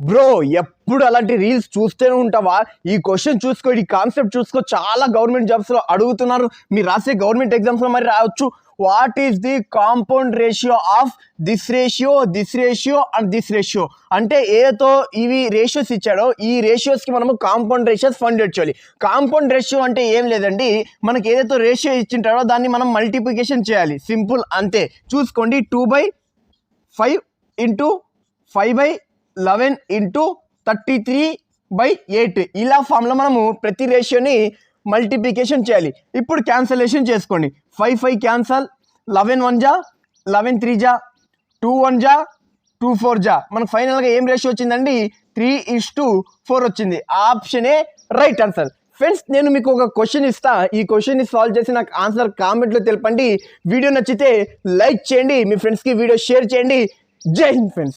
Bro ఎప్పుడు అలాంటి reels చూస్తూనే ఉంటావా? ఈ క్వశ్చన్ చూసుకో, ఈ కాన్సెప్ట్ చూసుకో. చాలా గవర్నమెంట్ జాబ్స్లో అడుగుతున్నారు, మీరు రాసే గవర్నమెంట్ ఎగ్జామ్స్లో మరి రావచ్చు. What is the compound ratio of this ratio, this ratio and this ratio? అంటే ఏతో ఇవి రేషియోస్ ఇచ్చాడో ఈ రేషియోస్కి మనము కాంపౌండ్ రేషియోస్ ఫైండ్ అవుట్ చేయాలి. కాంపౌండ్ రేషియో అంటే ఏం లేదండి, మనకి ఏదైతే రేషియో ఇచ్చింటాడో దాన్ని మనం మల్టిప్లికేషన్ చేయాలి, సింపుల్ అంతే. చూసుకోండి, 2/5 ఇంటూ 5/11 ఇంటూ 33/8 ఇలా ఫామ్లో మనము ప్రతి రేషియోని మల్టిప్లికేషన్ చేయాలి. ఇప్పుడు క్యాన్సలేషన్ చేసుకోండి. 5 5 క్యాన్సల్, 11 1 జా, 11 3 జా, 2 1 జా, 2 4 జా. మనకు ఫైనల్గా ఏం రేషియో వచ్చిందండి? 3:4 వచ్చింది. ఆప్షనే రైట్ ఆన్సర్. ఫ్రెండ్స్, నేను మీకు ఒక క్వశ్చన్ ఇస్తా, ఈ క్వశ్చన్ని సాల్వ్ చేసి నాకు ఆన్సర్ కామెంట్లో తెలపండి. వీడియో నచ్చితే లైక్ చేయండి, మీ ఫ్రెండ్స్కి వీడియో షేర్ చేయండి. జై హింద్ ఫ్రెండ్స్.